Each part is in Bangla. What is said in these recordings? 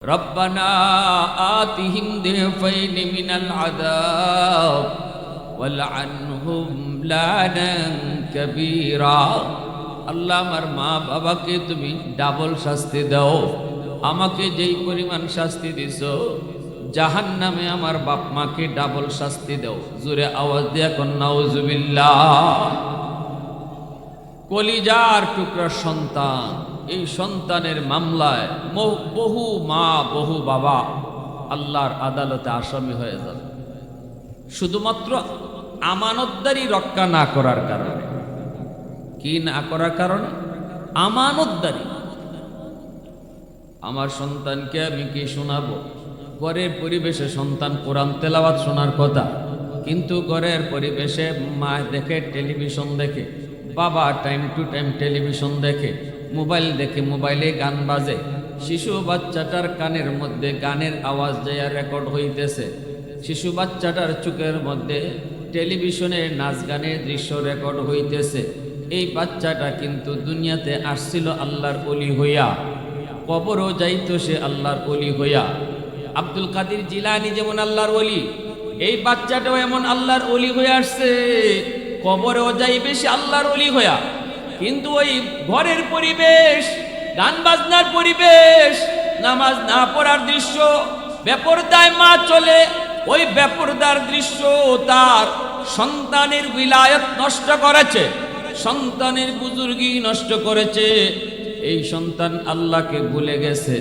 ربنا آتهم ضعفين من العذاب والعنهم লানা كبيرا। আল্লাহ আমার মা বাবাকে তুমি ডাবল শাস্তি দাও, আমাকে যেই পরিমাণ শাস্তি দিছো জাহান্নামে আমার বাপ মাকে ডাবল শাস্তি দাও। জোরে আওয়াজ দিয়া কোন নাউজুবিল্লাহ। কলিজার টুকরা সন্তান, এই সন্তানের মামলায় বহু মা বহু বাবা আল্লাহর আদালতে আসামি হয়ে যাবে শুধুমাত্র আমানতদারি রক্ষা না করার কারণে। কি না করার কারণে? আমানতদারি। আমার সন্তানকে আমি কি শোনাবো? ঘরের পরিবেশে সন্তান কোরআন তেলাওয়াত শোনার কথা, কিন্তু ঘরের পরিবেশে মা দেখে টেলিভিশন দেখে, বাবা টাইম টু টাইম টেলিভিশন দেখে, মোবাইল দেখে, মোবাইলে গান বাজে, শিশু বাচ্চাটার কানের মধ্যে গানের আওয়াজ যায় রেকর্ড হইতেছে, শিশু বাচ্চাটার চোখের মধ্যে টেলিভিশনে নাচ গানের দৃশ্য রেকর্ড হইতেছে। এই বাচ্চাটা কিন্তু দুনিয়াতে আসছিল আল্লাহর ওলি হইয়া, কবরও যাইতো সে আল্লাহর ওলি হইয়া। আব্দুল কাদের জিলানী যেমন আল্লাহর ওলি, এই বাচ্চাটাও এমন আল্লাহর ওলি হয়ে আসছে, কবরেও যাইবে সে আল্লাহর ওলি হইয়া। কিন্তু ওই ঘরের পরিবেশ, গান বাজনার পরিবেশ, নামাজ না পড়ার দৃশ্য, বেপরদায় মা চলে, ওই বেপরদার দৃশ্য তার সন্তানের বিলায়ত নষ্ট করেছে, সন্তানের বুজুর্গি নষ্ট করেছে। এই সন্তান আল্লাহকে ভুলে গেছে।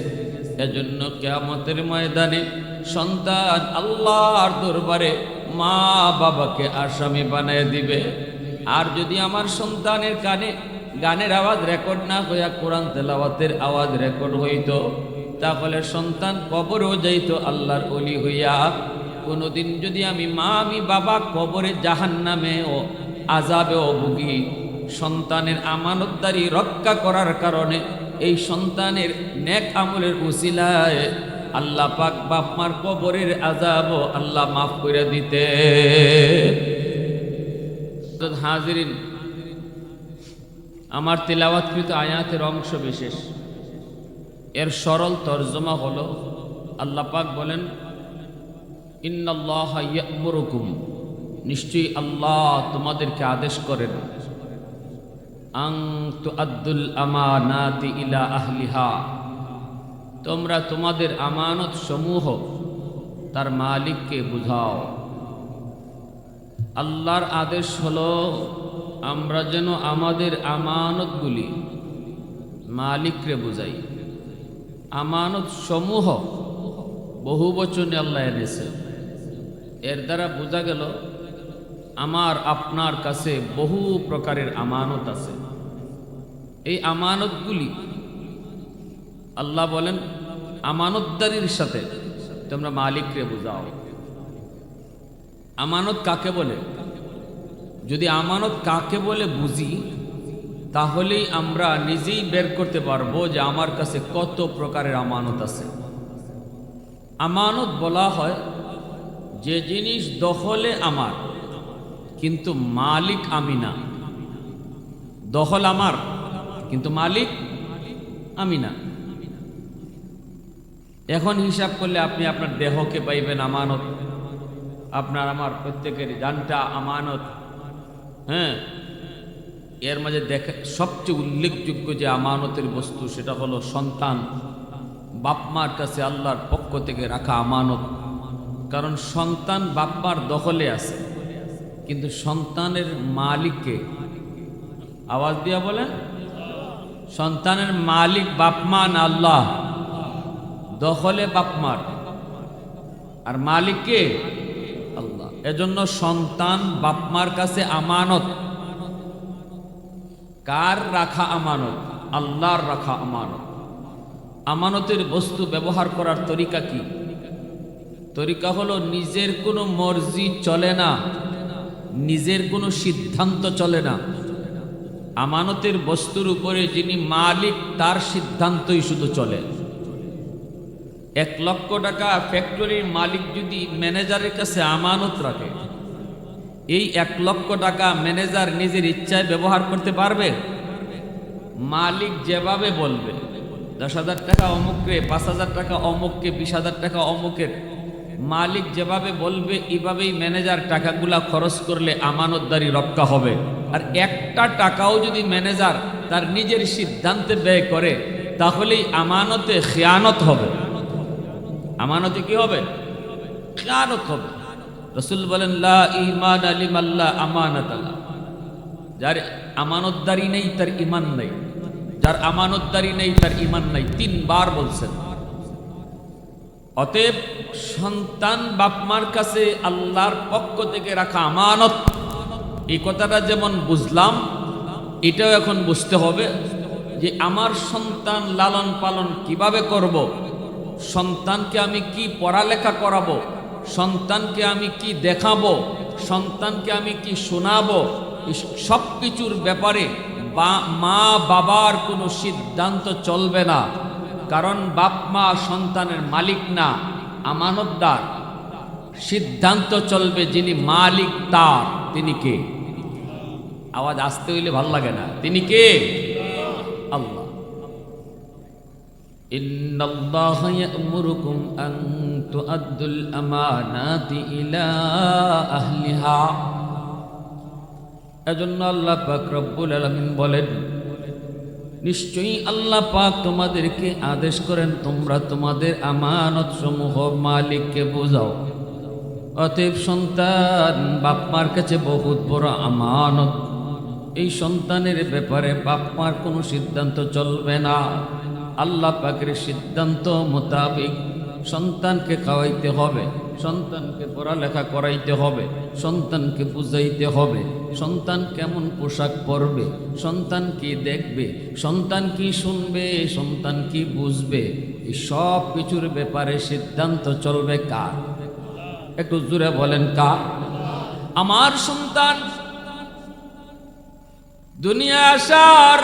এজন্য কিয়ামতের ময়দানে সন্তান আল্লাহর দরবারে মা বাবাকে আসামি বানায় দিবে। আর যদি আমার সন্তানের কানে গানের আওয়াজ রেকর্ড না হইয়া কোরআন তেলাওয়াতের আওয়াজ রেকর্ড হইতো, তাহলে সন্তান কবরেও যাইতো আল্লাহর ওলি হইয়া। কোনোদিন যদি আমি বাবা কবরে জাহান্নামেও আযাবেও ভুগি, সন্তানের আমানতদারি রক্ষা করার কারণে, এই সন্তানের নেক আমলের উসিলায় আল্লাহ পাক বাপ মার কবরের আযাবও আল্লাহ মাফ করে দিতে। হাজিরিন, আমার তিলাওয়াতকৃত আয়াতের অংশ বিশেষ, এর সরল তর্জমা হলো, আল্লাহ পাক বলেন, ইন্নাল্লাহা ইয়া'মুরুকুম, নিশ্চয়ই আল্লাহ তোমাদেরকে আদেশ করেন, আন তুআদ্দুল আমানাতি ইলা আহলিহা, তোমরা তোমাদের আমানত সমূহ তার মালিককে বুঝাও। আল্লাহর আদেশ হলো আমরা যেন আমাদের আমানতগুলি মালিকরে বুঝাই। আমানত সমূহ বহু বচনে আল্লাহ এনেছে। এর দ্বারা বোঝা গেল আমার আপনার কাছে বহু প্রকারের আমানত আছে। এই আমানতগুলি আল্লাহ বলেন আমানতদারির সাথে তোমরা মালিকরে বুঝাও। আমানত কাকে বলে? যদি আমানত কাকে বলে বুঝি, তাহলেই আমরা নিজেই বের করতে পারবো যে আমার কাছে কত প্রকারের আমানত আছে। আমানত বলা হয় যে জিনিস দখলে আমার, কিন্তু মালিক আমি না। দখল আমার, কিন্তু মালিক আমি না। এখন হিসাব করলে আপনি আপনার দেহকে পাইবেন আমানত, আপনার আমার প্রত্যেকের জানটা আমানত। হ্যাঁ, এর মাঝে দেখে সবচেয়ে উল্লেখযোগ্য যে আমানতের বস্তু, সেটা হলো সন্তান। বাপমার কাছে আল্লাহর পক্ষ থেকে রাখা আমানত। কারণ সন্তান বাপমার দখলে আছে, কিন্তু সন্তানের মালিককে, আওয়াজ দিয়া বলেন, সন্তানের মালিক বাপমা না আল্লাহ? দখলে বাপমার, আর মালিককে আল্লাহ। এজন্য সন্তান বাপমার কাছে আমানত। কার রাখা আমানত? আল্লাহর রাখা আমানত। আমানতের বস্তু ব্যবহার করার তরিকা কি? তরিকা হলো নিজের কোনো মর্জি চলে না, নিজের কোনো সিদ্ধান্ত চলে না। আমানতের বস্তুর উপরে যিনি মালিক, তার সিদ্ধান্তই শুধু চলে। 1 লক্ষ টাকা ফ্যাক্টরির মালিক যদি ম্যানেজারের কাছে আমানত রাখে, এই 1 লক্ষ টাকা ম্যানেজার নিজের ইচ্ছায় ব্যবহার করতে পারবে? মালিক যেভাবে বলবে 10,000 টাকা অমুকরে, 5,000 টাকা অমুককে, 20,000 টাকা অমুকের। মালিক যেভাবে বলবে এভাবেই ম্যানেজার টাকাগুলা খরচ করলে আমানতদারি রক্ষা হবে। আর একটা টাকাও যদি ম্যানেজার তার নিজের সিদ্ধান্তে ব্যয় করে তাহলেই আমানতে খেয়ানত হবে। আমানতে কি হবে? খেয়ানত হবে। রাসূল বলেন লা ঈমান লিমান লা আমানাত লা। যার আমানতদারি নেই তার ঈমান নেই, যার আমানতদারি নেই তার ঈমান নাই, 3 বার বলছেন। অতএব সন্তান বাপমার কাছে আল্লাহর পক্ষ থেকে রাখা আমানত, এই কথাটা যেমন বুঝলাম, এটাও এখন বুঝতে হবে যে আমার সন্তান লালন পালন কিভাবে করব, সন্তানকে আমি কি পড়ালেখা করাবো, সন্তানকে আমি কি দেখাবো, সন্তানকে আমি কি শোনাবো, সব কিছুর ব্যাপারে মা বাবার কোনো সিদ্ধান্ত চলবে না। কারণ বাপ মা সন্তানের মালিক না, আমানতদার। সিদ্ধান্ত চলবে যিনি মালিক তার। তিনি কে? আওয়াজ আসতে হইলে ভাল লাগে না। তিনি কে? আল্লাহ। ইন্নাল্লাহা ইয়া'মুরুকুম আন তু'আদ্দুল আমানাতি ইলা আহলিহা। এজন্য আল্লাহ পাক রব্বুল আলামিন বলেন, নিশ্চয়ই আল্লাহ পাক তোমাদেরকে আদেশ করেন তোমরা তোমাদের আমানত সমূহ মালিককে বোঝাও। অতএব সন্তান বাপমার কাছে বহুত বড় আমানত। এই সন্তানের ব্যাপারে বাপমার কোনো সিদ্ধান্ত চলবে না। আল্লাহ পাকের সিদ্ধান্ত মোতাবেক সন্তানকে খাওয়াইতে হবে, সন্তানকে পড়ালেখা করাইতে হবে, সন্তানকে বুঝাইতে হবে, সন্তান কেমন পোশাক পরবে, সন্তান কি দেখবে, সন্তান কি শুনবে, সন্তান কি বুঝবে, এই সব কিছুর ব্যাপারে সিদ্ধান্ত চলবে কার? একটু জোরে বলেন কার? আমার সন্তান দুনিয়া আসার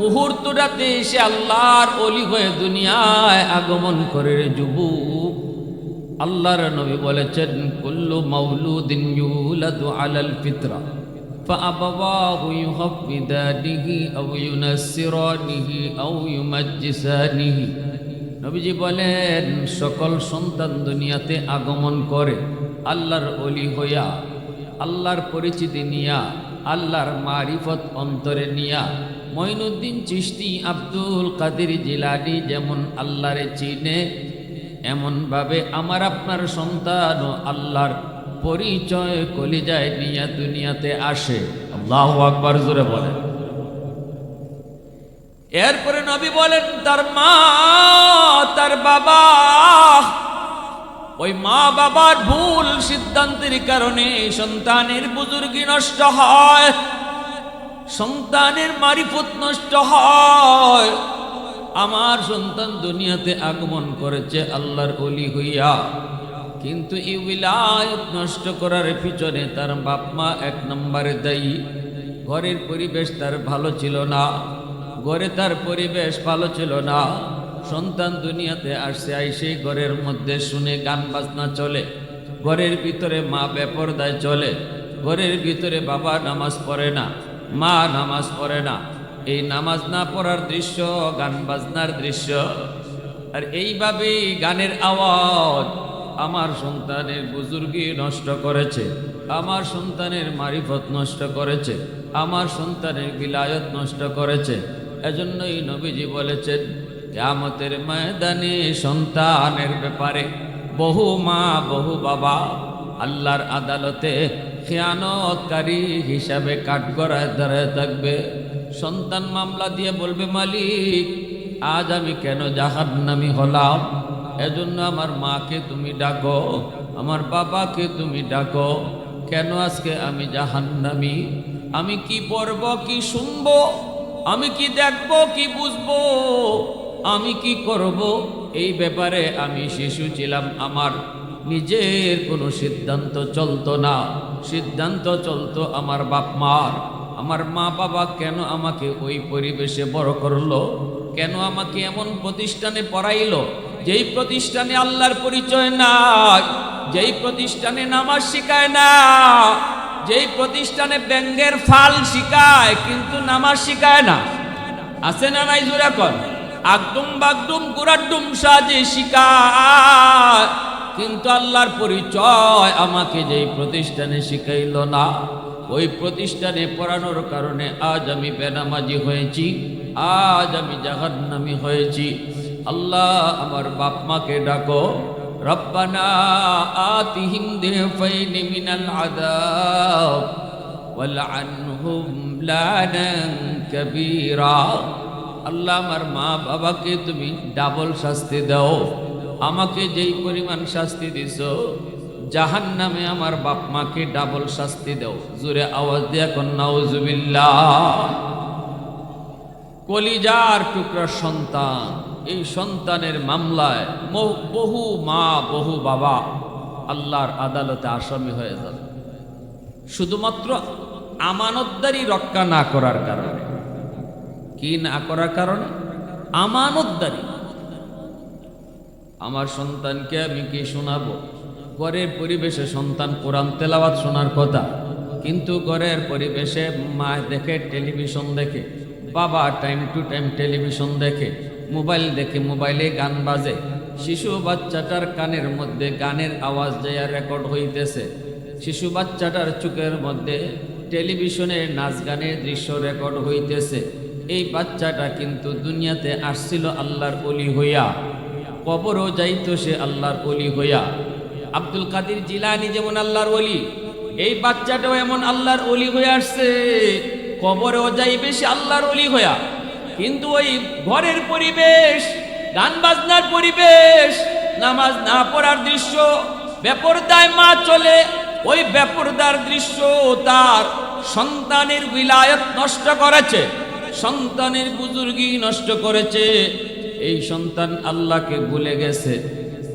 মুহূর্তটাতে সে আল্লাহর ওলি হয়ে দুনিয়ায় আগমন করে। যুবক, আল্লাহর নবী বলেছেন কুল্লু মাউলুদিন ইউলাদু আলাল ফিতরা ফাআবাওয়াহু ইউহাব্বিদানিহি আও ইউনাসসিরানিহি আও ইউমাজ্জিসানিহি। নবীজি বলেন সকল সন্তান দুনিয়াতে আগমন করে আল্লাহর ওলি হইয়া, আল্লাহর পরিচিতি নিয়া, আল্লাহর মারিফত অন্তরে নিয়া। মঈনুদ্দিন চিশতি, আব্দুল কাদের জিলানী যেমন আল্লাহরে চিনে, এমনভাবে আমার আপনার সন্তানও আল্লাহর পরিচয় কলিজায় নিয়া দুনিয়াতে আসে। আল্লাহু আকবার, জোরে বলেন। এরপরে নবী বলেন তার মা, তার বাবা, ওই মা বাবার ভুল সিদ্ধান্তের কারণে সন্তানের বুজুর্গি নষ্ট হয়, সন্তানের মারিফত নষ্ট হয়। আমার সন্তান দুনিয়াতে আগমন করেছে আল্লাহর ওলি হইয়া, কিন্তু এই উলায়াত নষ্ট করার পিছনে তার বাপ মা 1 নম্বরে দায়ী। ঘরের পরিবেশ তার ভালো ছিল না, ঘরে তার পরিবেশ ভালো ছিল না। সন্তান দুনিয়াতে আসছে, আইসে ঘরের মধ্যে শুনে গান বাজনা চলে, ঘরের ভিতরে মা বেপরদায় চলে, ঘরের ভিতরে বাবা নামাজ পড়ে না, মা নামাজ পড়ে না। এই নামাজ না পড়ার দৃশ্য, গান বাজনার দৃশ্য, আর এইভাবেই গানের আওয়াজ আমার সন্তানের বুজুর্গি নষ্ট করেছে, আমার সন্তানের মারিফত নষ্ট করেছে, আমার সন্তানের বিলায়ত নষ্ট করেছে। এজন্যই নবীজি বলেছেন কিয়ামতের ময়দানে সন্তানের ব্যাপারে বহু মা বহু বাবা আল্লাহর আদালতে খেয়ানতকারী হিসাবে কাঠগড়ায় দাঁড়ায় থাকবে। সন্তান মামলা দিয়ে বলবে, মালিক আজ আমি কেন জাহান্নামী হলাম? এজন্য আমার মাকে তুমি ডাকো, আমার বাবাকে তুমি ডাকো, কেন আজকে আমি জাহান্নামী? আমি কি পড়ব, কি শুনবো, আমি কি দেখবো, কি বুঝবো, আমি কি করব? এই ব্যাপারে আমি শিশু ছিলাম, আমার নিজের কোনো সিদ্ধান্ত চলতো না, সিদ্ধান্ত চলতো আমার বাপ মার। আমার মা বাবা কেন আমাকে ওই পরিবেশে বড় করলো? কেন আমাকে এমন প্রতিষ্ঠানে পড়াইলো যেই প্রতিষ্ঠানে আল্লাহর পরিচয় নাই, যেই প্রতিষ্ঠানে নামাজ শিখায় না, যেই প্রতিষ্ঠানে ব্যাঙের ফাল শিখায় কিন্তু নামাজ শিখায় না? আছে না নাই জোরে কর? আগডুম বাগডুম গুড়াডুম সাজে শিকায়, কিন্তু আল্লাহর পরিচয় আমাকে যেই প্রতিষ্ঠানে শিখাইল না, ওই প্রতিষ্ঠানে পড়ানোর কারণে আজ আমি বেনামাজি হয়েছি, আজ আমি জাহান্নামী হয়েছি। আল্লাহ আমার বাপ মাকে ডাকো, রব্বানা আতিহিম দিফাইনি মিনাল আযাব ওয়ালআনহুম লানান কাবীরা। আল্লাহ আমার মা বাবাকে তুমি ডাবল শাস্তি দাও, আমাকে যেই পরিমাণ শাস্তি দিছো জাহান্নামে আমার বাপ মাকে ডাবল শাস্তি দাও। জোরে আওয়াজ দিয়া কোন নাউজুবিল্লাহ। কলিজার টুকরা সন্তান, এই সন্তানের মামলায় বহু মা বহু বাবা আল্লাহর আদালতে আসামি হয়ে যাবে, শুধুমাত্র আমানতদারি রক্ষা না করার কারণে। কি না করার কারণে? আমানতদারি। আমার সন্তানকে আমি কি শোনাবো? ঘরের পরিবেশে সন্তান কোরআন তেলাওয়াত শোনার কথা, কিন্তু ঘরের পরিবেশে মা দেখে টেলিভিশন দেখে, বাবা টাইম টু টাইম টেলিভিশন দেখে, মোবাইল দেখে, মোবাইলে গান বাজে, শিশু বাচ্চাটার কানের মধ্যে গানের আওয়াজ যায় রেকর্ড হইতেছে, শিশু বাচ্চাটার চোখের মধ্যে টেলিভিশনের নাচ গানের দৃশ্য রেকর্ড হইতেছে। এই বাচ্চাটা কিন্তু দুনিয়াতে আসছিল আল্লাহর ওলি হইয়া, কবরও যাইতো সে আল্লাহর ওলি হইয়া। আব্দুল কাদের জিলানী যেমন আল্লাহর ওলি, এই বাচ্চাটাও এমন আল্লাহর ওলি হয়ে আসছে, কবরেও যাইবে সে আল্লাহর ওলি হইয়া। কিন্তু ওই ঘরের পরিবেশ, গান বাজনার পরিবেশ, নামাজ না পড়ার দৃশ্য, বেপরদায় মা চলে, ওই বেপরদার দৃশ্য তার সন্তানের বিলায়ত নষ্ট করেছে, সন্তানের বুজুর্গি নষ্ট করেছে। এই সন্তান আল্লাহকে ভুলে গেছে।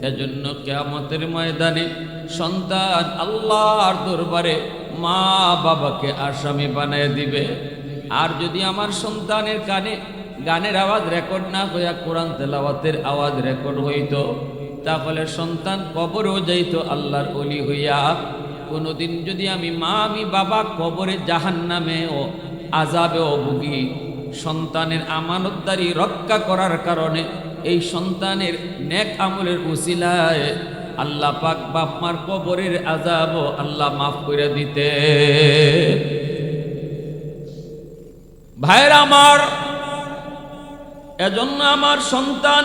এজন্য কিয়ামতের ময়দানে সন্তান আল্লাহর দরবারে মা বাবাকে আসামি বানায় দিবে। আর যদি আমার সন্তানের কানে গানের আওয়াজ রেকর্ড না হইয়া কোরআন তেলাওয়াতের আওয়াজ রেকর্ড হইতো, তাহলে সন্তান কবরেও যাইত আল্লাহর ওলি হইয়া। কোনোদিন যদি আমি মা আমি বাবা কবরে জাহান্নামে ও আযাবেও ভুগি, সন্তানের আমানতদারি রক্ষা করার কারণে এই সন্তানের নেক আমলের উসিলায় আল্লাহ পাক বাপ মার কবরের আযাব আল্লাহ মাফ করে দিতে। ভাইরা আমার, এজন্য আমার সন্তান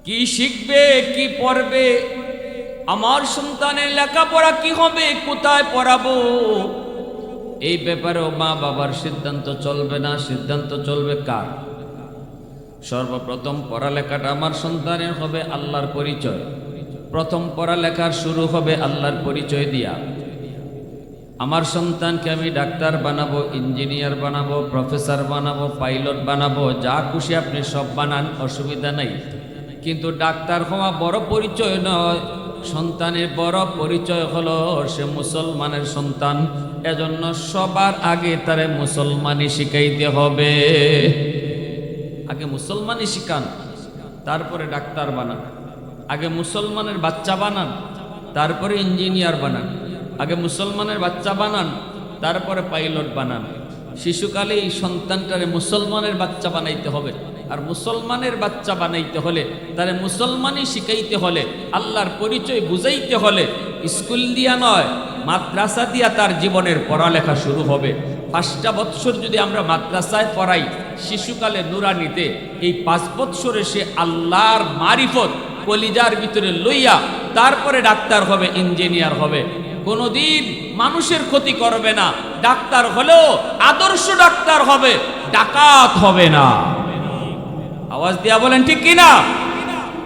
কি শিখবে, কি পড়বে, আমার সন্তানের লেখাপড়া কি হবে, কোথায় পড়াবো, এই ব্যাপারেও মা বাবার সিদ্ধান্ত চলবে না। সিদ্ধান্ত চলবে কার? সর্বপ্রথম পড়ালেখাটা আমার সন্তানের হবে আল্লাহর পরিচয়। প্রথম পড়ালেখার শুরু হবে আল্লাহর পরিচয় দিয়া। আমার সন্তানকে আমি ডাক্তার বানাবো, ইঞ্জিনিয়ার বানাবো, প্রফেসর বানাবো, পাইলট বানাবো, যা খুশি আপনি সব বানান, অসুবিধা নাই। কিন্তু ডাক্তার হওয়া বড় পরিচয় নয়। সন্তানের বড় পরিচয় হলো সে মুসলমানের সন্তান। এজন্য সবার আগে তারে মুসলমানি শিখাইতে হবে। আগে মুসলমানি শিখান, তারপরে ডাক্তার বানান। আগে মুসলমানের বাচ্চা বানান, তারপরে ইঞ্জিনিয়ার বানান। আগে মুসলমানের বাচ্চা বানান, তারপরে পাইলট বানান। শিশুকালে এই সন্তানটারে মুসলমানের বাচ্চা বানাইতে হবে। আর মুসলমানের বাচ্চা বানাইতে হলে, তারে মুসলমানই শিখাইতে হলে, আল্লাহর পরিচয় বুঝাইতে হলে স্কুল দিয়া নয়, মাদ্রাসা দিয়া তার জীবনের পড়ালেখা শুরু হবে। 5টা বৎসর যদি আমরা মাদ্রাসায় পড়াই শিশুকালে নুরানিতে, এই 5 বৎসরে সে আল্লাহর মারিফত কলিজার ভিতরে লইয়া তারপরে ডাক্তার হবে, ইঞ্জিনিয়ার হবে। কোনোদিন মানুষের ক্ষতি করবে না। ডাক্তার হলেও আদর্শ ডাক্তার হবে, ডাকাত হবে না। আওয়াজ দিয়া বলেন ঠিক কিনা?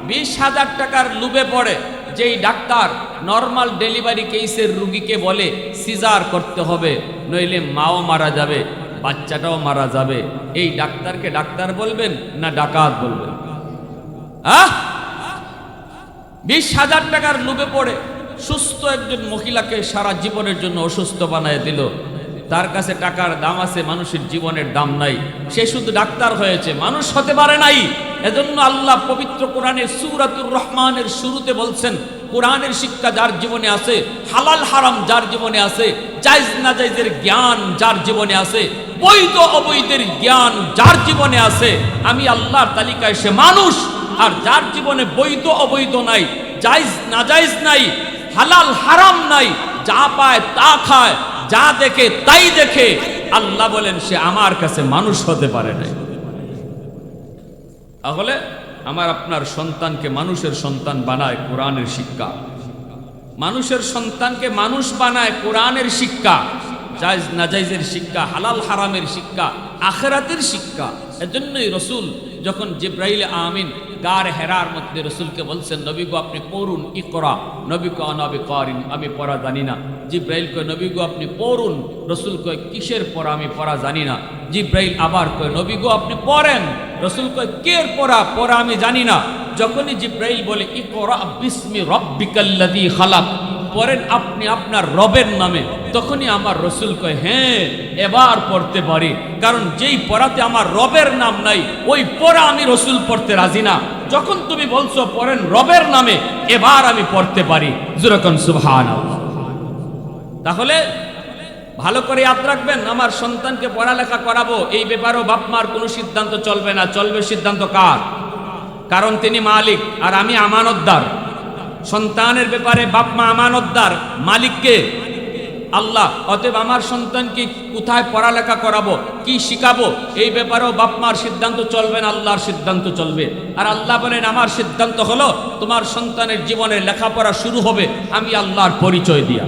20,000 টাকার লুবে পড়ে যেই ডাক্তার নরমাল ডেলিভারি কেসের রুগীকে বলে সিজার করতে হবে, নইলে মাও মারা যাবে, বাচ্চাটাও মারা যাবে, এই ডাক্তারকে ডাক্তার বলবেন না ডাকাত বলবেন? 20,000 টাকার লুবে পড়ে সুস্থ একজন মহিলাকে সারা জীবনের জন্য অসুস্থ বানায় দিল। তার কাছে টাকার দাম আছে, মানুষের জীবনের দাম নাই। সে শুধু ডাক্তার হয়েছে, মানুষ হতে পারে নাই। এজন্য আল্লাহ পবিত্র কোরআনের সূরাতুর রহমানের শুরুতে বলছেন, কোরআনের শিক্ষা যার জীবনে আছে, হালাল হারাম যার জীবনে আছে, জায়েজ নাজায়েজের জ্ঞান যার জীবনে আছে, বৈধ অবৈধের জ্ঞান যার জীবনে আছে, আমি আল্লাহর তালিকায় সে মানুষ। আর যার জীবনে বৈধ অবৈধ নাই, জায়েজ নাজায়েজ নাই, হালাল হারাম নাই, যা পায় তা খায়, যা দেখে তাই দেখে, আল্লাহ বলেন সে আমার কাছে মানুষ হতে পারে না। তাহলে আমার আপনার সন্তানকে মানুষের সন্তান বানায় কোরআনের শিক্ষা, মানুষের সন্তানকে মানুষ বানায় কোরআনের শিক্ষা, জায়েজ নাজায়েজের শিক্ষা, হালাল হারামের শিক্ষা, আখিরাতের শিক্ষা। এজন্যই রসুল যখন জিবরাইল আমিন গার হেরার মধ্যে রসুলকে বলছেন, নবী গো আপনি পড়ুন, ইকরা। নবী কো আনা বিকারিন, আমি পড়া জানি না। জিবরাইল কয় নবী গো আপনি পড়ুন। রসুল কয় কিসের পড়া, আমি পড়া জানি না। জিবরাইল আবার কয় নবী গো আপনি পড়েন। রসুল কয় কের পড়া, পড়া আমি জানি না। যখনই জিবরাইল বলে ইকরা বিসমি রাব্বিকাল্লাযী খালাক, পড়েন আপনি আপনার রবের নামে, তখনই আমার রসুল কয় হ্যাঁ এবার পড়তে পারি, কারণ যেই পড়াতে আমার রবের নাম নাই ওই পড়া আমি রসুল পড়তে রাজি না। যখন তুমি বলছো পড়েন রবের নামে, এবার আমি পড়তে পারি। যেরকম সুবহানাল্লাহ। তাহলে ভালো করে ইয়াদ রাখবেন, আমার সন্তানকে পড়ালেখা করাবো, এই ব্যাপারেও বাপ মার কোনো সিদ্ধান্ত চলবে না, চলবে সিদ্ধান্ত কার? কারণ তিনি মালিক আর আমি আমানতদার। সন্তানের ব্যাপারে বাপ মা আমানতদার, মালিককে আল্লাহ। অতএব আমার সন্তানকে কোথায় পড়ালেখা করাবো, কি শিখাবো, এই ব্যাপারেও বাপ মার সিদ্ধান্ত চলবে না, আল্লাহর সিদ্ধান্ত চলবে। আর আল্লাহ বলেন আমার সিদ্ধান্ত হলো তোমার সন্তানের জীবনে লেখাপড়া শুরু হবে আমি আল্লাহর পরিচয় দিয়া,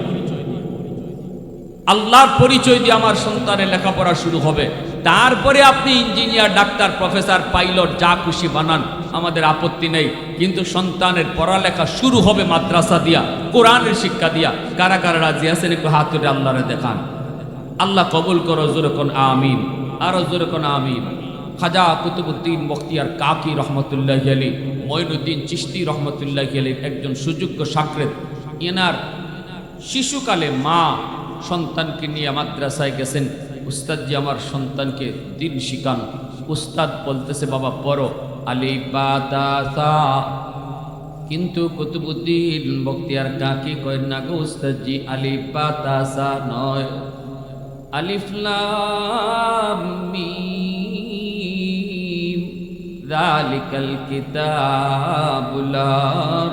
আল্লাহর পরিচয় দিয়ে আমার সন্তানের লেখাপড়া শুরু হবে। তারপরে আপনি ইঞ্জিনিয়ার, ডাক্তার, প্রফেসর, পাইলট যা খুশি বানান, আমাদের আপত্তি নেই, কিন্তু সন্তানের পড়ালেখা শুরু হবে মাদ্রাসা দিয়া, কোরআনের শিক্ষা দিয়া। কারা কারা রাজি আছেন একটু হাত তুলে আল্লাহরে দেখান। আল্লাহ কবুল করো, জোরে কোন আমিন, আরো জোরে কোন আমিন। খাজা কুতুবউদ্দিন বখতিয়ার কাকি রহমতুল্লাহ আলী, মঈনুদ্দিন চিশতি রহমতুল্লাহ আলীর একজন সুযোগ্য সাকরেত। এনার শিশুকালে মা সন্তানকে নিয়ে মাদ্রাসায় গেছেন, উস্তাদজি আমার সন্তানকে দিন শিখান। উস্তাদ বলতেছে বাবা পড়ো আলিফ বা তা সা, কিন্তু কুতুবউদ্দিন বখতিয়ার কাকি কয় না গো উস্তাদজি, আলিফ বা তা সা নয়, আলিফ লাম মিম যালিকাল কিতাবু লা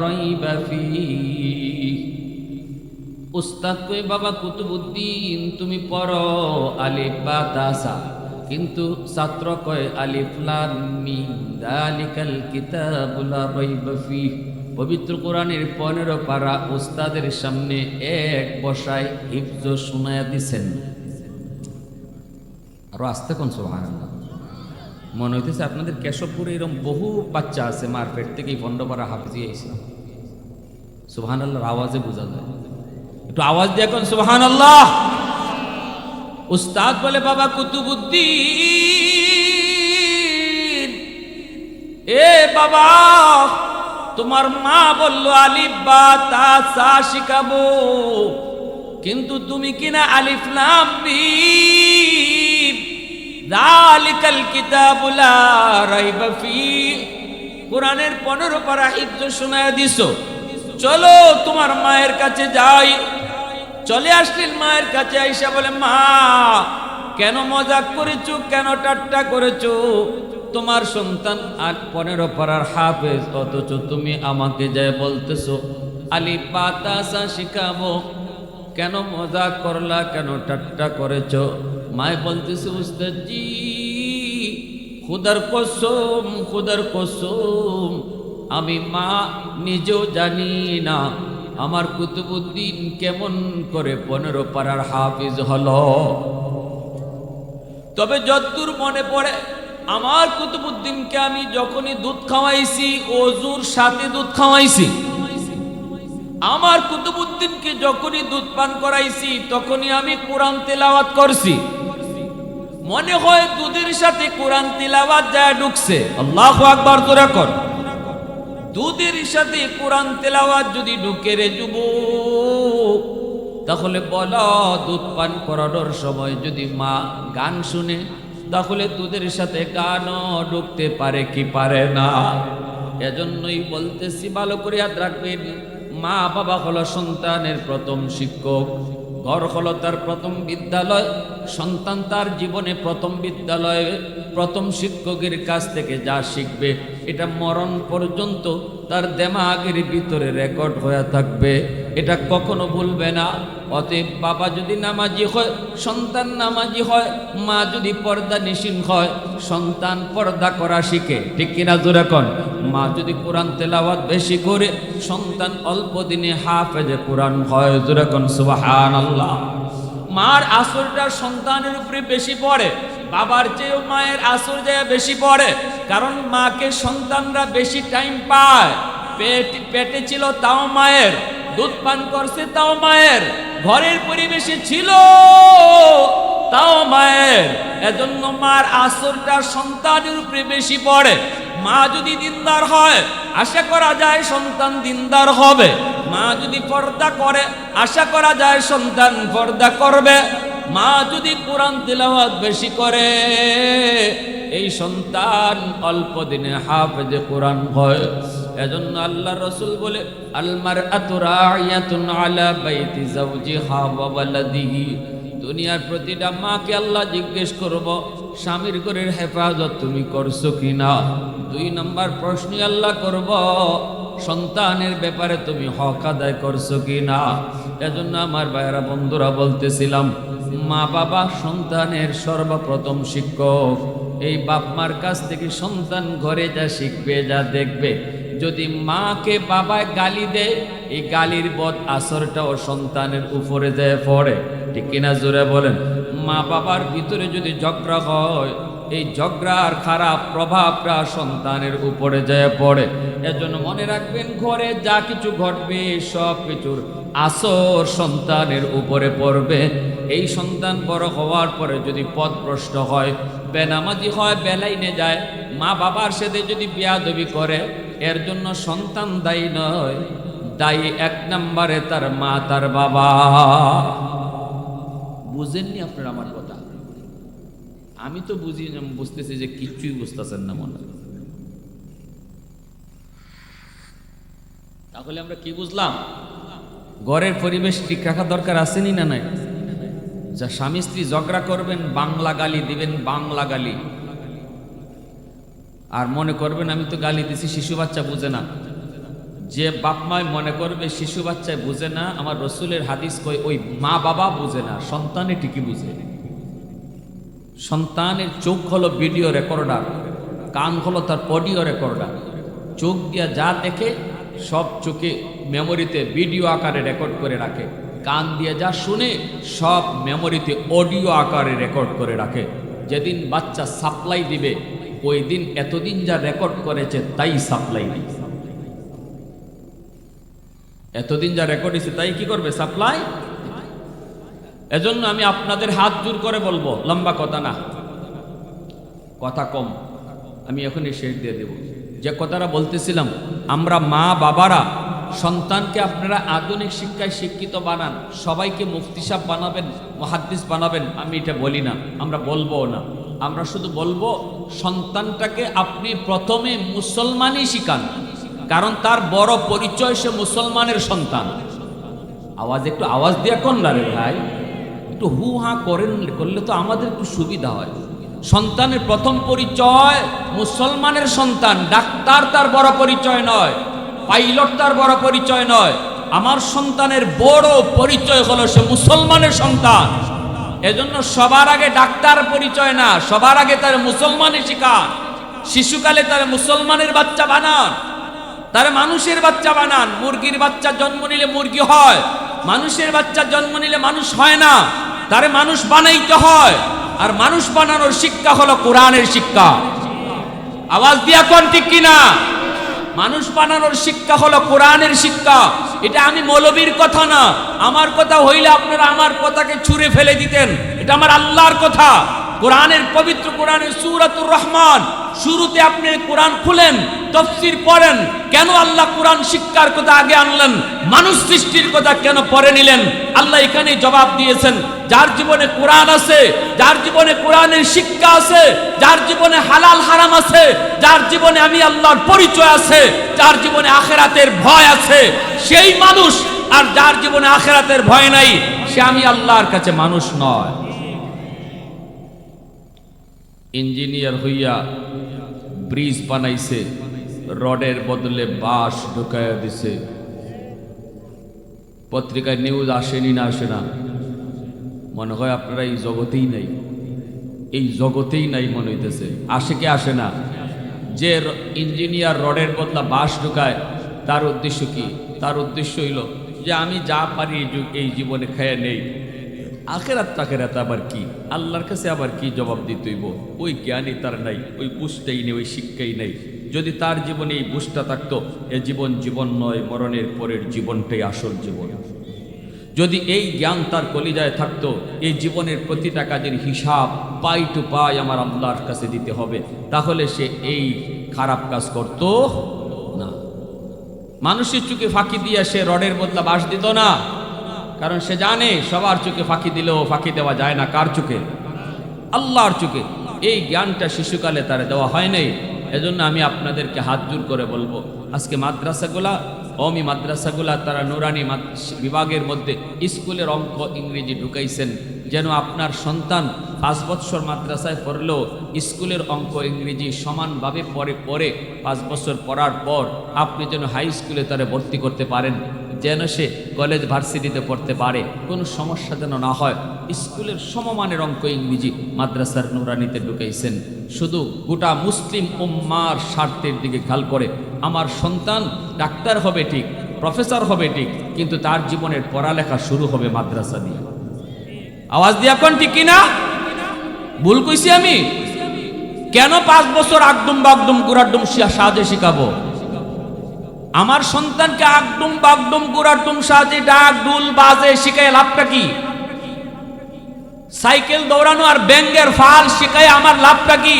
রাইবা ফীহি। উস্তাদ কই বাবা কুতুবউদ্দিন তুমি পড়ো আলিফ বা তা সা, কিন্তু ছাত্র কয় আলিফ লাম মিম যালিকাল কিতাবু লা রাইবা ফীহি। পবিত্র কোরআনের 15 পারা উস্তাদের সামনে এক বসায় হিফজ শোনায়া দিছেন। আরো আস্তে কোন সুবহানাল্লাহ। মনে হইতেছে আপনাদের কেশবপুরে এরকম বহু বাচ্চা আছে, মার পেট থেকেই 15 পারা হাফিজি আইছে। সুবহানাল্লাহর আওয়াজে বোঝা যায়, একটু আওয়াজ দিয়ে এখন সুবহানাল্লাহ। উস্তাদ বলে বাবা কুতুবউদ্দিন, এ বাবা তোমার মা বলল আলিফ বা তা সা শিখাবো, কিন্তু তুমি কিনা আলিফ লাম মিম যালিকাল কিতাবু লা রাইবা ফীহি কোরআনের 15 পারা হিফজ শোনায়া দিছো। চলো তোমার মায়ের কাছে যাই। চলে আসলেন মায়ের কাছে, আইসা বলে মা কেন মজাক করেছো, কেন ঠাট্টা করেছো? তোমার সন্তান আর 15 পারার হাফেজ, অথচ তুমি আমাকে যায় বলতেছো আলিফ বা তা সা শিখাবো। কেন মজাক করলা, কেন ঠাট্টা করেছো? মায় বলতেছে উস্তাদজি খুদার কসম, খুদার কসম আমি মা নিজেও জানি না আমার কুতুবউদ্দিন কেমন করে 15 পারার হাফিজ হলো। তবে যতদূর মনে পড়ে আমার কুতুবউদ্দিনকে আমি যখনই দুধ খাওয়াইছি, ওযুর সাথে দুধ খাওয়াইছি। আমার কুতুবউদ্দিনকে যখনই দুধ পান করাইছি, তখনই আমি কোরআন তেলাওয়াত করছি। মনে হয় দুধের সাথে কোরআন তেলাওয়াত যায় ঢুকছে। আল্লাহু আকবার জোরে কর। দুধের সাথে কোরআন তেলাওয়াত যদি ঢুকে রে যুবক, তাহলে বলো দুধ পান করানোর সময় যদি মা গান শুনে, তাহলে তোদের সাথে গানও ঢুকতে পারে কি পারে না। এজন্যই বলতেছি, ভালো করে ইয়াদ রাখবেন, মা বাবা হলো সন্তানের প্রথম শিক্ষক, ঘর হলো তার প্রথম বিদ্যালয়, সন্তান তার জীবনে প্রথম বিদ্যালয়ে প্রথম শিক্ষকের কাছ থেকে যা শিখবে এটা মরণ পর্যন্ত তার দেমাগের ভিতরে রেকর্ড হয়ে থাকবে, এটা কখনো ভুলবে না। অতএব বাবা যদি নামাজি হয়, সন্তান নামাজি হয়, মা যদি পর্দা নিশীন হয়, সন্তান পর্দা করা শিখে, ঠিক কিনা জোরে কোন? মা যদি কোরআন তেলাওয়াত বেশি করে, সন্তান অল্প দিনে হাফেজে কোরআন হয়, জোরে কোন সুবহানাল্লাহ। মার আসরটা সন্তানের উপরে বেশি পড়ে, বাবার চেয়েও মায়ের আসর যায় বেশি পড়ে, কারণ মাকে সন্তানরা বেশি টাইম পায়। পেটে ছিল তাও মায়ের, দুধ পান করছে তাও মায়ের, ঘরের পরিবেশে ছিল তাও মায়ের। এজন্য মার আসরটা সন্তানের উপরে বেশি পড়ে। মা যদি দিনদার হয়, আশা করা যায় সন্তান দিনদার হবে। মা যদি পর্দা করে, আশা করা যায় সন্তান পর্দা করবে। মা যদি কোরআন তিলাওয়াত বেশি করে, এই সন্তান অল্প দিনে হাফেজে কোরআন হয়। এজন্য আল্লাহ রাসূল বলে, আল মারআতু রাইয়াতুন আলা বাইতি যাওজিহা ওয়া ওয়ালাদিহি। দুনিয়ার প্রতিটা মাকে আল্লাহ জিজ্ঞেস করব, স্বামীর ঘরের হেফাজত তুমি করছো কিনা। 2 নম্বর প্রশ্ন আল্লাহ করব, সন্তানের ব্যাপারে তুমি হক আদায় করছো কিনা। এজন্য আমার ভাইয়েরা বন্ধুরা বলতেছিলাম, মা বাবা সন্তানের সর্বপ্রথম শিক্ষক। এই বাপ মার কাছ থেকে সন্তান ঘরে যা শিখবে, যা দেখবে। যদি মাকে বাবায় গালি দেয়, এই গালির বদ আসরটাও সন্তানের উপরে যায় পড়ে, ঠিক কিনা জোরে বলেন। মা বাবার ভিতরে যদি ঝগড়া হয়, এই ঝগড়ার খারাপ প্রভাবটা সন্তানের উপরে যায় পড়ে। এজন্য মনে রাখবেন, ঘরে যা কিছু ঘটবে সব কিছুর আসর সন্তানের উপরে পড়বে। এই সন্তান বড় হওয়ার পরে যদি পথভ্রষ্ট হয়, বেনামাজি হয়, বেলাইনে যায়, মা বাবার সাথে যদি বেয়াদবি করে, এর জন্য সন্তান দায়ী নয়, দায়ী 1 নম্বরে তার মা, তার বাবা। বুঝেননি আপনারা আমার কথা? আমি তো বুঝতেছি যে কিচ্ছুই বুঝতেছেন না মনে। তাহলে আমরা কি বুঝলাম? ঘরের পরিবেশ ঠিক রাখা দরকার আসেনি না নাই? যা স্বামী স্ত্রী ঝগড়া করবেন, বাংলা গালি দিবেন, বাংলা গালি। আর মনে করবেন আমি তো গালি দিছি, শিশু বাচ্চা বুঝে না। যে বাপ মায় মনে করবে শিশু বাচ্চায় বুঝে না, আমার রসুলের হাদিস কই ওই মা বাবা বুঝে না, সন্তানে ঠিকই বুঝে। সন্তানের চোখ হলো ভিডিও রেকর্ডার, কান হলো তার অডিও রেকর্ডার। চোখ দিয়া যা দেখে সব চোখে মেমোরিতে ভিডিও আকারে রেকর্ড করে রাখে, কান দিয়ে যা শুনে সব মেমোরিতে অডিও আকারে রেকর্ড করে রাখে। যেদিন বাচ্চা সাপ্লাই দিবে, ওই দিন এতদিন যা রেকর্ড করেছে তাই সাপ্লাই দিবে। এতদিন যা রেকর্ড হয়েছে তাই কি করবে? সাপ্লাই। এজন্য আমি আপনাদের হাত জোর করে বলবো, লম্বা কথা না, কথা কম, আমি এখনই শেষ দিয়ে দেব। যে কথাটা বলতেছিলাম, আমরা মা বাবারা সন্তানকে আপনারা আধুনিক শিক্ষায় শিক্ষিত বানান, সবাইকে মুফতি সাহেব বানাবেন, মুহাদ্দিস বানাবেন, আমি এটা বলি না, আমরা বলবো না। আমরা শুধু বলবো সন্তানটাকে আপনি প্রথমে মুসলমানই শিখান, কারণ তার বড় পরিচয় সে মুসলমানের সন্তান। আওয়াজ একটু আওয়াজ দিয়ে কোন না রে ভাই, একটু হু হা করেন, করলে তো আমাদের একটু সুবিধা হয়। সন্তানের প্রথম পরিচয় মুসলমানের সন্তান। ডাক্তার তার বড় পরিচয় নয়, পাইলট তার বড় পরিচয় নয়। আমার সন্তানের বড় পরিচয় হলো সে মুসলমানের সন্তান। এজন্য সবার আগে ডাক্তার পরিচয় না, সবার আগে তার মুসলমানের শিখান। শিশুকালে তার মুসলমানের বাচ্চা বানান, তার মানুষের বাচ্চা বানান। মুরগির বাচ্চা জন্ম নিলে মুরগি হয়, মানুষের বাচ্চা জন্ম নিলে মানুষ হয় না, তারে মানুষ বানাইতে হয়। আর মানুষ বানানোর শিক্ষা হলো কোরআনের শিক্ষা। আওয়াজ দিয়া কোন ঠিক কিনা? মানুষ বানানোর শিক্ষা হলো কোরআনের শিক্ষা। এটা আমি মৌলবীর কথা না, আমার কথা হইলে আপনারা আমার কথাকে ছুঁড়ে ফেলে দিতেন। এটা আমার আল্লাহর কথা। কোরআনের পবিত্র কোরআনের সূরাতুর রহমান, শুরুতে আপনি কোরআন খুলেন, তাফসীর পড়েন। কেন আল্লাহ কোরআন শিক্ষার কথা আগে আনলেন, মানুষ সৃষ্টির কথা কেন পরে নিলেন? আল্লাহ এখানেই জবাব দিয়েছেন। যার জীবনে কোরআন আছে, যার জীবনে কোরআনের শিক্ষা আছে, যার জীবনে হালাল হারাম আছে, যার জীবনে আমি আল্লাহর পরিচয় আছে, যার জীবনে আখিরাতের ভয় আছে, সেই মানুষ। আর যার জীবনে আখিরাতের ভয় নাই, সে আমি আল্লাহর কাছে মানুষ নয়। ইঞ্জিনিয়ার হইয়া ব্রিজ বানাইছে, রডের বদলে বাঁশ ঢুকাইয়া দিছে। পত্রিকায় নিউজ আসেনি না আসে না? মনে হয় আপনারা এই জগতেই নাই, এই জগতেই নাই মনে হইতেছে। আসে কি আসে না? যে ইঞ্জিনিয়ার রডের বদলা বাঁশ ঢুকায়, তার উদ্দেশ্য কি? তার উদ্দেশ্য হইল যে আমি যা পারি এই জীবনে খেয়ে নেই, আখেরাত তাখেরাত আবার কি, আল্লাহর কাছে আবার কি জবাব দিতে হইব। ওই জ্ঞানই তার নাই, ওই বুঝটাই নেই, ওই শিক্ষাই নেই। যদি তার জীবনে এই বুঝটা থাকতো, এ জীবন জীবন নয়, মরণের পরের জীবনটাই আসল জীবন। যদি এই জ্ঞান তার কলিজায় থাকতো, এই জীবনের প্রতিটা কাজের হিসাব পাই টু পাই আমার আল্লাহর কাছে দিতে হবে, তাহলে সে এই খারাপ কাজ করত না। মানুষের চোখে ফাঁকি দিয়ে সে রডের বদলা বাঁশ দিত না, কারণ সে জানে সবার চোখে ফাঁকি দিলেও ফাঁকি দেওয়া যায় না। কার চোখে? আল্লাহর চোখে। এই জ্ঞানটা শিশুকালে তার দেওয়া হয় নাই। এজন্য আমি আপনাদেরকে হাত জোর করে বলবো, আজকে মাদ্রাসাগুলা, কওমি মাদ্রাসাগুলা, তারা নুরানি বিভাগের মধ্যে স্কুলের অঙ্ক ইংরেজি ঢুকাইছেন, যেন আপনার সন্তান 5 বছর মাদ্রাসায় পড়লেও স্কুলের অঙ্ক ইংরেজি সমানভাবে পড়ে 5 বছর পড়ার পর আপনি যেন হাই স্কুলে তারা ভর্তি করতে পারেন, যেন সে কলেজ ভার্সিটিতে পড়তে পারে, কোনো সমস্যা যেন না হয়। স্কুলের সমমানের অঙ্ক ইংরেজি মাদ্রাসার নুরানিতে ঢুকাইছেন, শুধু গোটা মুসলিম উম্মার স্বার্থের দিকে খেয়াল করে। আমার সন্তান ডাক্তার হবে ঠিক, প্রফেসর হবে ঠিক, কিন্তু তার জীবনের পড়ালেখা শুরু হবে মাদ্রাসা দিয়ে। আওয়াজ দিয়া কোন ঠিক কিনা? ভুল কইছি আমি? কেন 5 বছর আগডুম বাগডুম গুড়াডুম সাজে শিখাবো? আমার সন্তানকে আগডুম বাগডুম গুড়াডুম সাজে ডাক ডুল বাজে শিখায় লাভটা কি? সাইকেল দৌড়ানো আর ব্যাঙ্গের ফাল শিখায় আমার লাভটা কি?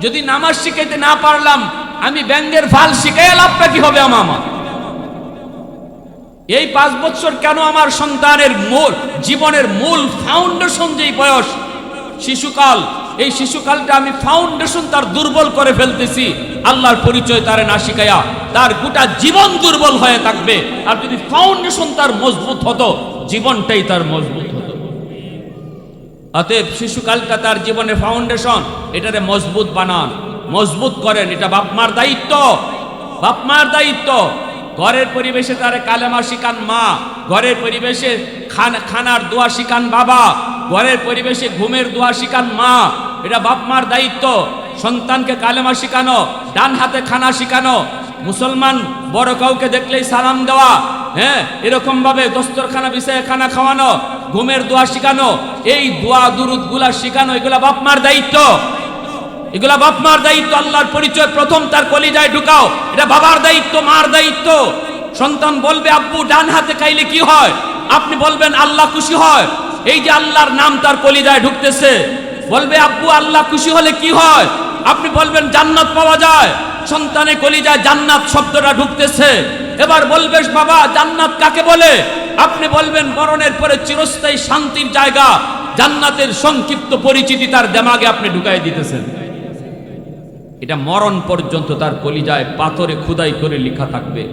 যদি নামাজ শিখাইতে না পারলাম, আমি ব্যাঙ্গের ফাল শিখায় লাভটা কি হবে আমার? এই 5 বছর কেন আমার সন্তানের জীবনের মূল ফাউন্ডেশন, যেই বয়স শিশুকাল, এই শিশুকালটা আমি ফাউন্ডেশন তার দুর্বল করে ফেলতেছি। আল্লাহর পরিচয় তারে না শিখায়া তার গোটা জীবন দুর্বল হয়ে থাকবে। আর যদি ফাউন্ডেশন তার মজবুত হতো, জীবনটাই তার মজবুত হতো। অতএব শিশুকালটা তার জীবনের ফাউন্ডেশন, এটারে মজবুত বানান, মজবুত করেন। এটা বাপমার দায়িত্ব, বাপমার দায়িত্ব। ঘরের পরিবেশে তারে কালেমা শিখান মা, ঘরের পরিবেশে খানার দোয়া শিখান বাবা, ঘরের পরিবেশে ঘুমের দোয়া শিখান মা। এটা বাপমার দায়িত্ব। সন্তানকে কালেমা শিখানো, ডান হাতে খানা শিখানো, মুসলমান বড় কাউকে দেখলেই সালাম দেওয়া, হ্যাঁ, এরকম ভাবে দস্তরখানা বিছায় খানা খাওয়ানো, ঘুমের দোয়া শিখানো, এই দোয়া দুরুদ গুলা শিখানো, এগুলা বাপমার দায়িত্ব, এগুলা বাপমার দায়িত্ব। আল্লাহর পরিচয় প্রথম তার কলিজায় ঢুকাও, এটা বাবার দায়িত্ব, মার দায়িত্ব। সন্তান বলবে আব্বু ডান হাতে খাইলে কি হয়? আপনি বলবেন আল্লাহ খুশি হয়। এই যে আল্লাহর নাম তার কলিজায় ঢুকতেছে। বলবে আব্বু আল্লাহ খুশি হলে কি হয়? আপনি বলবেন জান্নাত পাওয়া যায়। সন্তানের কলিজায় জান্নাত শব্দটা ঢুকতেছে। এবার বলবে বাবা জান্নাত কাকে বলে? আপনি বলবেন মরণের পরে চিরস্থায়ী শান্তির জায়গা। জান্নাতের সংক্ষিপ্ত পরিচিতি তার দিমাগে আপনি ঢুকাই দিতেছেন। এটা মরণ পর্যন্ত তার কলিজায় পাথরে খোদাই করে লেখা থাকবে,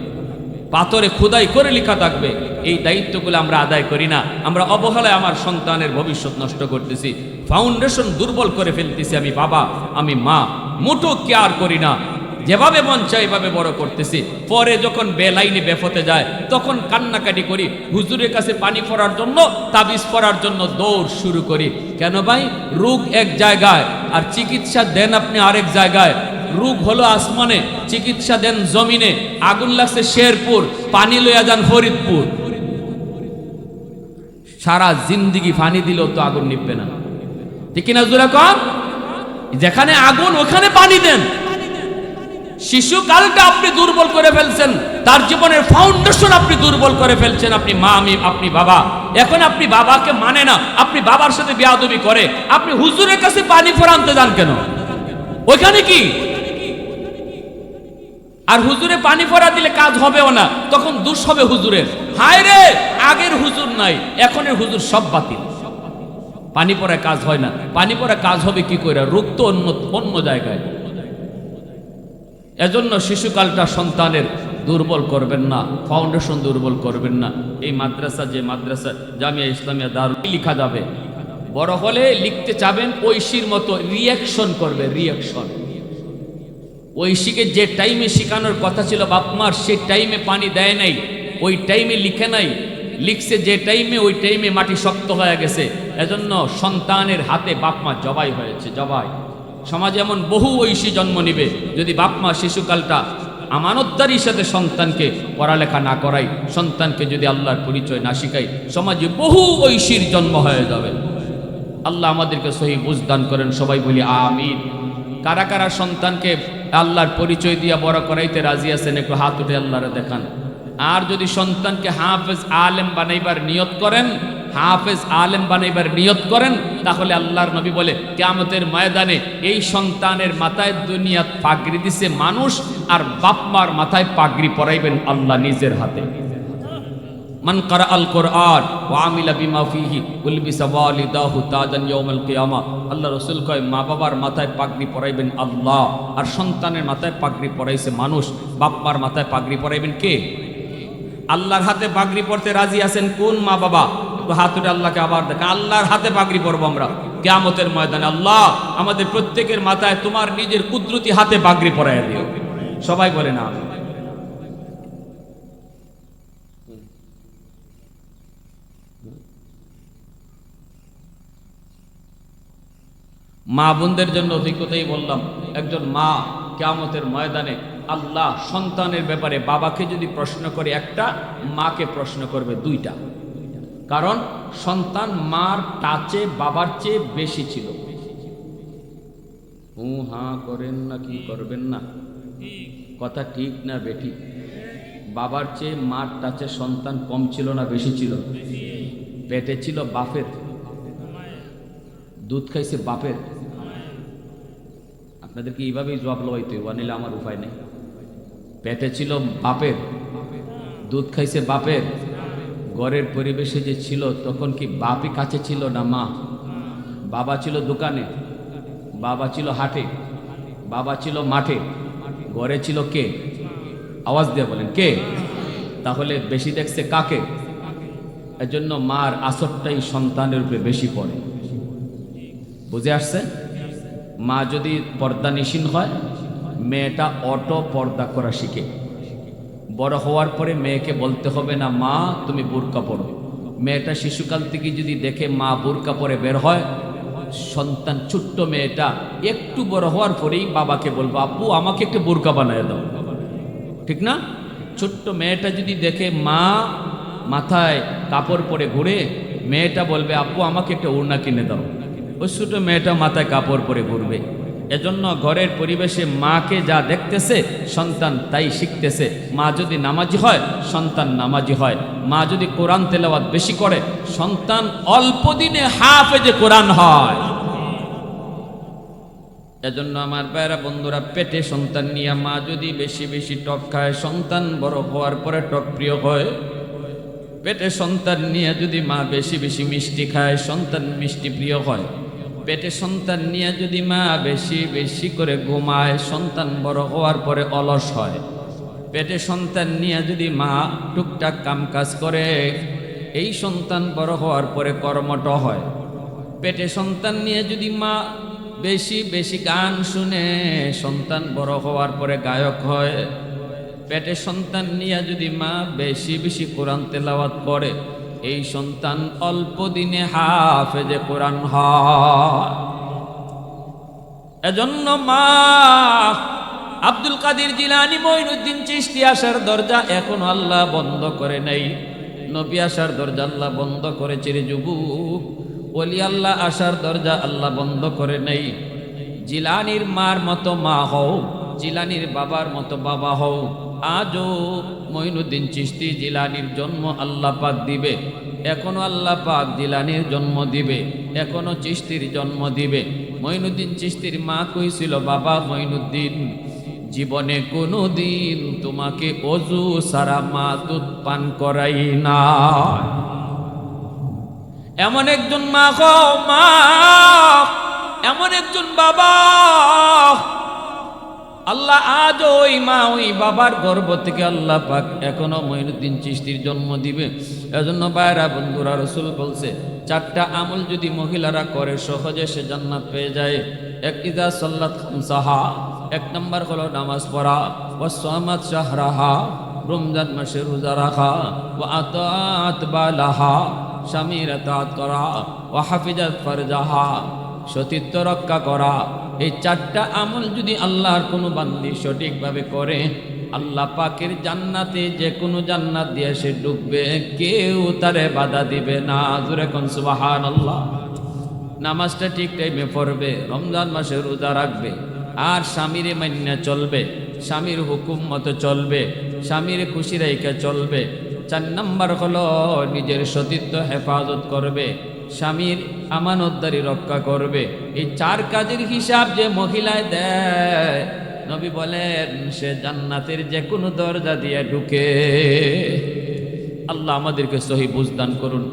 পাথরে খোদাই করে লেখা থাকবে। এই দায়িত্বগুলো আমরা আদায় করি না। আমরা অবহেলায় আমার সন্তানের ভবিষ্যৎ নষ্ট করতেছি, ফাউন্ডেশন দুর্বল করে ফেলতেছি। আমি বাবা, আমি মা, মোটো কেয়ার করি না, যেভাবে মন চাই এভাবে বড় করতেছি। পরে যখন বেলাইনে বেফতে যায় তখন কান্নাকাটি করি, হুজুরের কাছে পানি পড়ার জন্য, তাবিজ পড়ার জন্য দৌড় শুরু করি। কেন ভাই? রোগ এক জায়গায় আর চিকিৎসা দেন আপনি আরেক জায়গায়। রোগ হলো আসমানে, চিকিৎসা দেন জমিনে। আগুন লাগছে শেরপুর, পানি লইয়া যান ফরিদপুর। সারা জিন্দিগি পানি দিলেও তো আগুন নিববে না, ঠিক কিনা জোরে কন? যেখানে আগুন ওখানে পানি দেন। শিশুকালটা আপনি দুর্বল করে ফেলছেন, তার জীবনের ফাউন্ডেশন ফাউন্ডেশন আপনি দুর্বল করে ফেলছেন। আপনি মা, আপনি বাবা, এখন আপনি বাবাকে মানে না, আপনি বাবার সাথে বেয়াদবি করে আপনি হুজুরের কাছে পানি ফোরানতে যান কেন? ওইখানে কি? আর হুজুরে পানি ফোরা দিলে কাজ হবেও না, তখন দোষ হবে হুজুরের। হায় রে, আগের হুজুর নাই, এখনের হুজুর সব বাতিল। পানি পড়ায় কাজ হয় না। পানি পড়ায় কাজ হবে কি করে? রোগ তো অন্য জায়গায়। এজন্য শিশুকালটা সন্তানের দুর্বল করবেন না, ফাউন্ডেশন দুর্বল করবেন না। এই মাদ্রাসা, যে মাদ্রাসা জামিয়া ইসলামিয়া দারুল লিখা যাবে, বড় হলে লিখতে চাবেন ঐশীর মতো রিয়াকশন করবে, রিয়াকশন। ঐশীকে যে টাইমে শিখানোর কথা ছিল বাপমার, সেই টাইমে পানি দেয় নাই, ওই টাইমে লিখে নাই, লিখছে যে টাইমে, ওই টাইমে মাটি শক্ত হয়ে গেছে। এজন্য সন্তানের হাতে বাপমা জবাই হয়েছে, জবাই। সমাজে এমন বহু ঐশী জন্ম নিবে যদি বাপমা শিশুকালটা আমানতদারির সাথে সন্তানকে পড়ালেখা না করাই, সন্তানকে যদি আল্লাহর পরিচয় না শিখাই, সমাজে বহু ঐশীর জন্ম হয়ে যাবে। আল্লাহ আমাদেরকে সহি বুঝ দান করেন, সবাই বলি আমিন। কারা কারা সন্তানকে আল্লাহর পরিচয় দিয়ে বড় করাইতে রাজি আছেন? একটু হাত উঠে আল্লাহরে দেখান। আর যদি সন্তানকে হাফেজ আলেম বানাইবার নিয়ত করেন, হাফেজ আলেম বানাইবার নিয়ত করেন, তাহলে আল্লাহর নবী বলে কিয়ামতের ময়দানে এই সন্তানের মাথায় দুনিয়া পাগড়ি দিছে মানুষ, আর বাপমার মাথায় পাগড়ি পরাইবেন আল্লাহ নিজের হাতে। মান কারা আল কোরআন ওয়া আমিলা বিমা ফিহি উলবিসা ওয়ালিদাহু তাজান ইয়াউমাল কিয়ামা। আল্লাহ রাসূল কয় মা বাবার মাথায় পাগড়ি পরাইবেন আল্লাহ, আর সন্তানের মাথায় পাগড়ি পরাইছে মানুষ। বাপমার মাথায় পাগড়ি পরাইবেন কে? আল্লাহর হাতে পাগড়ি পরতে রাজি আছেন কোন মা বাবা? একটু হাত উঠে আল্লাহকে আবার দেখা। আল্লাহর হাতে পাগড়ি পরবো আমরা কিয়ামতের ময়দানে। আল্লাহ আমাদের প্রত্যেকের মাথায় তোমার নিজের কুদরতি হাতে পাগড়ি পরাইয়া দিও। সবাই বলে না। মা বোনদের জন্য অভিজ্ঞতাই বললাম। একজন মা কিয়ামতের ময়দানে আল্লাহ সন্তানের ব্যাপারে বাবাকে যদি প্রশ্ন করে একটা, মাকে প্রশ্ন করবে দুইটা। কারণ সন্তান মার টাচে বাবার চেয়ে বেশি ছিল। হ্যাঁ করেন না, কি করবেন না? কথা ঠিক না বেটি? বাবার চেয়ে মার টাচে সন্তান কম ছিল না বেশি ছিল? পেটে ছিল বাপের, দুধ খাইছে বাপের। আপনাদেরকে এইভাবেই জবাব লইতে নিলে আমার উপায় নেই। পেটে ছিল বাপের, দুধ খাইছে বাপের। ঘরের পরিবেশে যে ছিল তখন কি বাপই কাছে ছিল না মা? বাবা ছিল দোকানে, বাবা ছিল হাটে, বাবা ছিল মাঠে, ঘরে ছিল কে? আওয়াজ দিয়ে বলেন কে? তাহলে বেশি দেখছে কাকে? এজন্য মার আসরটাই সন্তানের উপরে বেশি পড়ে। বুঝে আসছে? মা যদি পর্দা নিশীন হয়, মেয়েটা অটো পর্দা করা শিখে। বড় হওয়ার পরে মেয়েকে বলতে হবে না মা তুমি বোরকা পরো। মেয়েটা শিশুকাল থেকে যদি দেখে মা বোরকা পরে বের হয়, সন্তান ছোট্ট মেয়েটা একটু বড় হওয়ার পরেই বাবাকে বলবো আব্বু আমাকে একটু বোরকা বানিয়ে দাও, ঠিক না? ছোট্ট মেয়েটা যদি দেখে মা মাথায় কাপড় পরে ঘুরে, মেয়েটা বলবে আব্বু আমাকে একটা ওড়না কিনে দাও। ওই ছোট মেয়েটা মাথায় কাপড় পরে ঘুরবে। এজন্য ঘরের পরিবেশে মাকে যা দেখতেছে সন্তান তাই শিখতেছে। মা যদি নামাজি হয় সন্তান নামাজি হয়। মা যদি কোরআন তেলাওয়াত বেশি করে সন্তান অল্প দিনে হাফেজে কোরআন হয়। এজন্য আমার ভাইরা বন্ধুরা, পেটে সন্তান নিয়ে মা যদি বেশি বেশি টক খায়, সন্তান বড় হওয়ার পরে টক প্রিয় হয়। পেটে সন্তান নিয়ে যদি মা বেশি বেশি মিষ্টি খায়, সন্তান মিষ্টি প্রিয় হয়। পেটে সন্তান নিয়ে যদি মা বেশি বেশি করে ঘুমায়, সন্তান বড় হওয়ার পরে অলস হয়। পেটে সন্তান নিয়ে যদি মা টুকটাক কাম কাজ করে, এই সন্তান বড় হওয়ার পরে কর্মঠ হয়। পেটে সন্তান নিয়ে যদি মা বেশি বেশি গান শুনে, সন্তান বড় হওয়ার পরে গায়ক হয়। পেটে সন্তান নিয়ে যদি মা বেশি বেশি কোরআন তেলাওয়াত করে, এই সন্তান অল্প দিনে হাফেজে কোরআন হয়। এজন্য মা আব্দুল কাদের জিলানী, মঈনুদ্দিন চিশতি আসার দরজা এখনো আল্লাহ বন্ধ করে নাই। নবী আসার দরজা আল্লাহ বন্ধ করেছে রে যুবক। ওলি আল্লাহ আসার দরজা আল্লাহ বন্ধ করে নাই। জিলানির মার মতো মা হও, জিলানির বাবার মতো বাবা হও, আজও মঈনুদ্দিন চিশতি জিলানীর জন্ম আল্লাহ পাক দিবে, এখনো আল্লাহ পাক জিলানীর জন্ম দিবে, এখনো চিশতির জন্ম দিবে। মঈনুদ্দিন চিশতির মা কইছিল, বাবা মঈনুদ্দিন, জীবনে কোনো দিন তোমাকে অজু সারা মা দুধ পান করাই না। এমন একজন মা গো মা, এমন একজন বাবা, আল্লাহ আজ ওই মা ওই বাবার গর্ভ থেকে আল্লাহ পাক এখনো মঈনুদ্দিন চিশতির জন্ম দিবে। এজন্য ভাইরা বন্ধুরা, রাসূল বলছে 4টা আমল যদি মহিলারা করে সহজে সে জান্নাত পেয়ে যায়। এক, ইযা সাল্লাত খামসাহা, 1 নম্বর হলো নামাজ পড়া, ওয়া সামাত শাহরাহা, রমজান মাসে রোজা রাখা, ওয়া আতাত বালাহা, স্বামীর আতাত করা, ওয়া হাফিজাত ফারজাহা, সতীত্ব রক্ষা করা। এই 4টা আমল যদি আল্লাহর কোনো বান্দি সঠিকভাবে করে, আল্লাহ পাকের জান্নাতে যে কোনো জান্নাত দিয়ে সে ঢুকবে, কেউ তারে বাধা দিবে না। জোরে কোন সুবহানাল্লাহ। নামাজটা ঠিক টাইমে পড়বে, রমজান মাসে রোজা রাখবে, আর স্বামীরে মান্যা চলবে, স্বামীর হুকুম মতো চলবে, স্বামীর খুশি রেখে চলবে। 4 নম্বর হলো নিজের সতীত্ব হেফাজত করবে, স্বামীর আমানতদারি রক্ষা করবে। এই 4 কাজের হিসাব যে মহিলায় দেয়, নবী বলেন সে জান্নাতের যে কোনো দরজা দিয়ে ঢুকে। আল্লাহ আমাদেরকে সহি বুঝ দান করুন।